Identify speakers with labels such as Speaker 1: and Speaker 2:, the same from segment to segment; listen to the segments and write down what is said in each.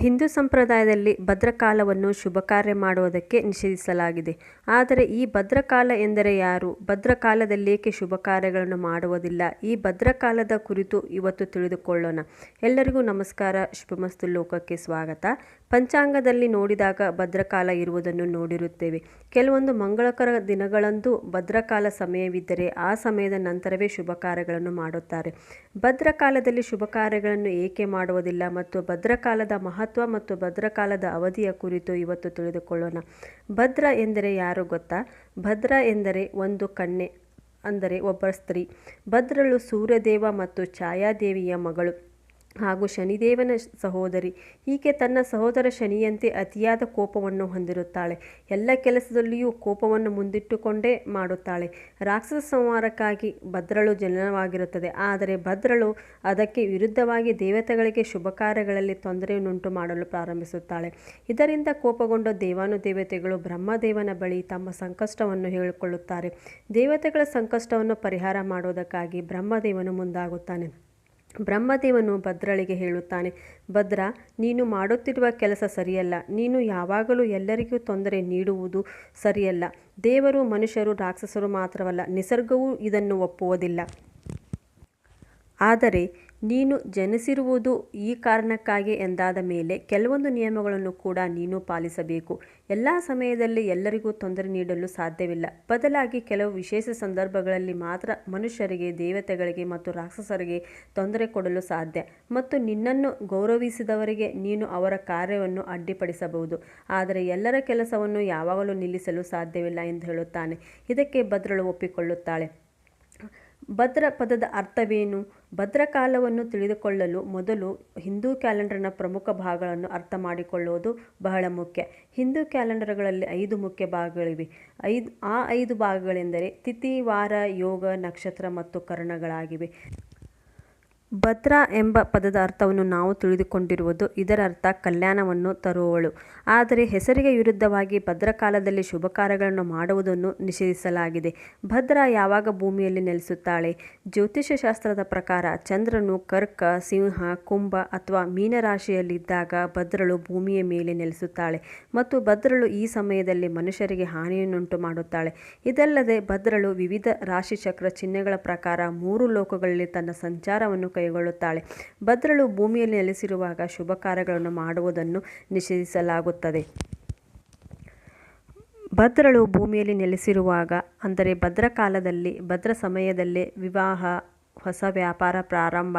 Speaker 1: ಹಿಂದೂ ಸಂಪ್ರದಾಯದಲ್ಲಿ ಭದ್ರಕಾಲವನ್ನು ಶುಭ ಕಾರ್ಯ ಮಾಡುವುದಕ್ಕೆ ನಿಷೇಧಿಸಲಾಗಿದೆ. ಆದರೆ ಈ ಭದ್ರಕಾಲ ಎಂದರೆ ಯಾರು? ಭದ್ರಕಾಲದಲ್ಲೇಕೆ ಶುಭ ಕಾರ್ಯಗಳನ್ನು ಮಾಡುವುದಿಲ್ಲ? ಈ ಭದ್ರಕಾಲದ ಕುರಿತು ಇವತ್ತು ತಿಳಿದುಕೊಳ್ಳೋಣ. ಎಲ್ಲರಿಗೂ ನಮಸ್ಕಾರ. ಶುಭಮಸ್ತು ಲೋಕಕ್ಕೆ ಸ್ವಾಗತ. ಪಂಚಾಂಗದಲ್ಲಿ ನೋಡಿದಾಗ ಭದ್ರಕಾಲ ಇರುವುದನ್ನು ನೋಡಿರುತ್ತೇವೆ. ಕೆಲವೊಂದು ಮಂಗಳಕರ ದಿನಗಳಂದು ಭದ್ರಕಾಲ ಸಮಯವಿದ್ದರೆ ಆ ಸಮಯದ ನಂತರವೇ ಶುಭ ಕಾರ್ಯಗಳನ್ನು ಮಾಡುತ್ತಾರೆ. ಭದ್ರಕಾಲದಲ್ಲಿ ಶುಭ ಕಾರ್ಯಗಳನ್ನು ಏಕೆ ಮಾಡುವುದಿಲ್ಲ ಮತ್ತು ಭದ್ರಕಾಲದ ಮಹತ್ವ ಮತ್ತು ಭದ್ರಕಾಲದ ಅವಧಿಯ ಕುರಿತು ಇವತ್ತು ತಿಳಿದುಕೊಳ್ಳೋಣ. ಭದ್ರ ಎಂದರೆ ಯಾರು ಗೊತ್ತಾ? ಭದ್ರ ಎಂದರೆ ಒಂದು ಕನ್ಯೆ, ಅಂದರೆ ಒಬ್ಬ ಸ್ತ್ರೀ. ಭದ್ರಳು ಸೂರ್ಯದೇವ ಮತ್ತು ಛಾಯಾದೇವಿಯ ಮಗಳು ಹಾಗೂ ಶನಿದೇವನ ಸಹೋದರಿ. ಈಕೆ ತನ್ನ ಸಹೋದರ ಶನಿಯಂತೆ ಅತಿಯಾದ ಕೋಪವನ್ನು ಹೊಂದಿರುತ್ತಾಳೆ. ಎಲ್ಲ ಕೆಲಸದಲ್ಲಿಯೂ ಕೋಪವನ್ನು ಮುಂದಿಟ್ಟುಕೊಂಡೇ ಮಾಡುತ್ತಾಳೆ. ರಾಕ್ಷಸ ಸಂಹಾರಕ್ಕಾಗಿ ಭದ್ರಳು ಜನನವಾಗಿರುತ್ತದೆ. ಆದರೆ ಭದ್ರಳು ಅದಕ್ಕೆ ವಿರುದ್ಧವಾಗಿ ದೇವತೆಗಳಿಗೆ ಶುಭ ಕಾರ್ಯಗಳಲ್ಲಿ ತೊಂದರೆಯನ್ನುಂಟು ಮಾಡಲು ಪ್ರಾರಂಭಿಸುತ್ತಾಳೆ. ಇದರಿಂದ ಕೋಪಗೊಂಡ ದೇವಾನುದೇವತೆಗಳು ಬ್ರಹ್ಮದೇವನ ಬಳಿ ತಮ್ಮ ಸಂಕಷ್ಟವನ್ನು ಹೇಳಿಕೊಳ್ಳುತ್ತಾರೆ. ದೇವತೆಗಳ ಸಂಕಷ್ಟವನ್ನು ಪರಿಹಾರ ಮಾಡುವುದಕ್ಕಾಗಿ ಬ್ರಹ್ಮದೇವನು ಮುಂದಾಗುತ್ತಾನೆ. ಬ್ರಹ್ಮದೇವನು ಭದ್ರಳಿಗೆ ಹೇಳುತ್ತಾನೆ, ಭದ್ರ, ನೀನು ಮಾಡುತ್ತಿರುವ ಕೆಲಸ ಸರಿಯಲ್ಲ. ನೀನು ಯಾವಾಗಲೂ ಎಲ್ಲರಿಗೂ ತೊಂದರೆ ನೀಡುವುದು ಸರಿಯಲ್ಲ. ದೇವರು, ಮನುಷ್ಯರು, ರಾಕ್ಷಸರು ಮಾತ್ರವಲ್ಲ, ನಿಸರ್ಗವೂ ಇದನ್ನು ಒಪ್ಪುವುದಿಲ್ಲ. ಆದರೆ ನೀನು ಜನಿಸಿರುವುದು ಈ ಕಾರಣಕ್ಕಾಗಿ ಎಂದಾದ ಮೇಲೆ ಕೆಲವೊಂದು ನಿಯಮಗಳನ್ನು ಕೂಡ ನೀನು ಪಾಲಿಸಬೇಕು. ಎಲ್ಲ ಸಮಯದಲ್ಲಿ ಎಲ್ಲರಿಗೂ ತೊಂದರೆ ನೀಡಲು ಸಾಧ್ಯವಿಲ್ಲ. ಬದಲಾಗಿ ಕೆಲವು ವಿಶೇಷ ಸಂದರ್ಭಗಳಲ್ಲಿ ಮಾತ್ರ ಮನುಷ್ಯರಿಗೆ, ದೇವತೆಗಳಿಗೆ ಮತ್ತು ರಾಕ್ಷಸರಿಗೆ ತೊಂದರೆ ಕೊಡಲು ಸಾಧ್ಯ. ಮತ್ತು ನಿನ್ನನ್ನು ಗೌರವಿಸಿದವರಿಗೆ ನೀನು ಅವರ ಕಾರ್ಯವನ್ನು ಅಡ್ಡಿಪಡಿಸಬಹುದು. ಆದರೆ ಎಲ್ಲರ ಕೆಲಸವನ್ನು ಯಾವಾಗಲೂ ನಿಲ್ಲಿಸಲು ಸಾಧ್ಯವಿಲ್ಲ ಎಂದು ಹೇಳುತ್ತಾನೆ. ಇದಕ್ಕೆ ಭದ್ರಳು ಒಪ್ಪಿಕೊಳ್ಳುತ್ತಾಳೆ. ಭದ್ರ ಪದದ ಅರ್ಥವೇನು? ಭದ್ರಕಾಲವನ್ನು ತಿಳಿದುಕೊಳ್ಳಲು ಮೊದಲು ಹಿಂದೂ ಕ್ಯಾಲೆಂಡರ್ನ ಪ್ರಮುಖ ಭಾಗಗಳನ್ನು ಅರ್ಥ ಮಾಡಿಕೊಳ್ಳುವುದು ಬಹಳ ಮುಖ್ಯ. ಹಿಂದೂ ಕ್ಯಾಲೆಂಡರ್ಗಳಲ್ಲಿ 5 ಮುಖ್ಯ ಭಾಗಗಳಿವೆ. ಆ 5 ಭಾಗಗಳೆಂದರೆ ತಿಥಿ, ವಾರ, ಯೋಗ, ನಕ್ಷತ್ರ ಮತ್ತು ಕರಣಗಳಾಗಿವೆ. ಭದ್ರ ಎಂಬ ಪದದ ಅರ್ಥವನ್ನು ನಾವು ತಿಳಿದುಕೊಂಡಿರುವುದು. ಇದರ ಅರ್ಥ ಕಲ್ಯಾಣವನ್ನು ತರುವವಳು. ಆದರೆ ಹೆಸರಿಗೆ ವಿರುದ್ಧವಾಗಿ ಭದ್ರಕಾಲದಲ್ಲಿ ಶುಭ ಕಾರ್ಯಗಳನ್ನು ಮಾಡುವುದನ್ನು ನಿಷೇಧಿಸಲಾಗಿದೆ. ಭದ್ರ ಯಾವಾಗ ಭೂಮಿಯಲ್ಲಿ ನೆಲೆಸುತ್ತಾಳೆ? ಜ್ಯೋತಿಷ್ಯ ಶಾಸ್ತ್ರದ ಪ್ರಕಾರ ಚಂದ್ರನು ಕರ್ಕ, ಸಿಂಹ, ಕುಂಭ ಅಥವಾ ಮೀನರಾಶಿಯಲ್ಲಿದ್ದಾಗ ಭದ್ರಳು ಭೂಮಿಯ ಮೇಲೆ ನೆಲೆಸುತ್ತಾಳೆ ಮತ್ತು ಭದ್ರಳು ಈ ಸಮಯದಲ್ಲಿ ಮನುಷ್ಯರಿಗೆ ಹಾನಿಯನ್ನುಂಟು ಮಾಡುತ್ತಾಳೆ. ಇದಲ್ಲದೆ ಭದ್ರಳು ವಿವಿಧ ರಾಶಿಚಕ್ರ ಚಿಹ್ನೆಗಳ ಪ್ರಕಾರ 3 ಲೋಕಗಳಲ್ಲಿ ತನ್ನ ಸಂಚಾರವನ್ನು ಕೈಗೊಳ್ಳುತ್ತಾಳೆ. ಭದ್ರಳು ಭೂಮಿಯಲ್ಲಿ ನೆಲೆಸಿರುವಾಗ ಶುಭ ಕಾರ್ಯಗಳನ್ನು ಮಾಡುವುದನ್ನು ನಿಷೇಧಿಸಲಾಗುತ್ತದೆ. ಭದ್ರಳು ಭೂಮಿಯಲ್ಲಿ ನೆಲೆಸಿರುವಾಗ ಅಂದರೆ ಭದ್ರಕಾಲದಲ್ಲಿ, ಭದ್ರ ಸಮಯದಲ್ಲೇ ವಿವಾಹ, ಹೊಸ ವ್ಯಾಪಾರ ಪ್ರಾರಂಭ,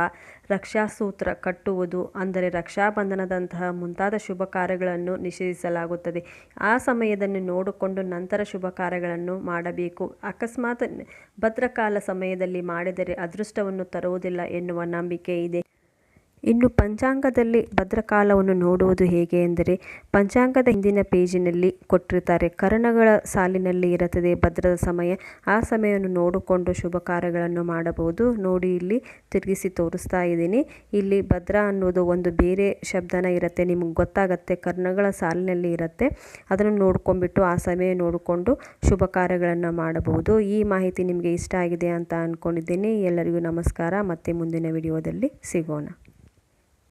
Speaker 1: ರಕ್ಷಾಸೂತ್ರ ಕಟ್ಟುವುದು ಅಂದರೆ ರಕ್ಷಾಬಂಧನದಂತಹ ಮುಂತಾದ ಶುಭ ಕಾರ್ಯಗಳನ್ನು ನಿಷೇಧಿಸಲಾಗುತ್ತದೆ. ಆ ಸಮಯದನ್ನು ನೋಡಿಕೊಂಡು ನಂತರ ಶುಭ ಕಾರ್ಯಗಳನ್ನು ಮಾಡಬೇಕು. ಅಕಸ್ಮಾತ್ ಭದ್ರಕಾಲ ಸಮಯದಲ್ಲಿ ಮಾಡಿದರೆ ಅದೃಷ್ಟವನ್ನು ತರುವುದಿಲ್ಲ ಎನ್ನುವ ನಂಬಿಕೆ ಇದೆ. ಇನ್ನು ಪಂಚಾಂಗದಲ್ಲಿ ಭದ್ರಕಾಲವನ್ನು ನೋಡುವುದು ಹೇಗೆ ಎಂದರೆ, ಪಂಚಾಂಗದ ಹಿಂದಿನ ಪೇಜಿನಲ್ಲಿ ಕೊಟ್ಟಿರ್ತಾರೆ. ಕರಣಗಳ ಸಾಲಿನಲ್ಲಿ ಇರುತ್ತದೆ ಭದ್ರದ ಸಮಯ. ಆ ಸಮಯವನ್ನು ನೋಡಿಕೊಂಡು ಶುಭ ಕಾರ್ಯಗಳನ್ನು ಮಾಡಬಹುದು. ನೋಡಿ, ಇಲ್ಲಿ ತಿರುಗಿಸಿ ತೋರಿಸ್ತಾ ಇದ್ದೀನಿ. ಇಲ್ಲಿ ಭದ್ರ ಅನ್ನೋದು ಒಂದು ಬೇರೆ ಶಬ್ದನ ಇರುತ್ತೆ, ನಿಮಗೆ ಗೊತ್ತಾಗುತ್ತೆ. ಕರ್ಣಗಳ ಸಾಲಿನಲ್ಲಿ ಇರುತ್ತೆ. ಅದನ್ನು ನೋಡ್ಕೊಂಡ್ಬಿಟ್ಟು ಆ ಸಮಯ ನೋಡಿಕೊಂಡು ಶುಭ ಕಾರ್ಯಗಳನ್ನು ಮಾಡಬಹುದು. ಈ ಮಾಹಿತಿ ನಿಮಗೆ ಇಷ್ಟ ಆಗಿದೆ ಅಂತ ಅಂದ್ಕೊಂಡಿದ್ದೀನಿ. ಎಲ್ಲರಿಗೂ ನಮಸ್ಕಾರ. ಮತ್ತೆ ಮುಂದಿನ ವಿಡಿಯೋದಲ್ಲಿ ಸಿಗೋಣ.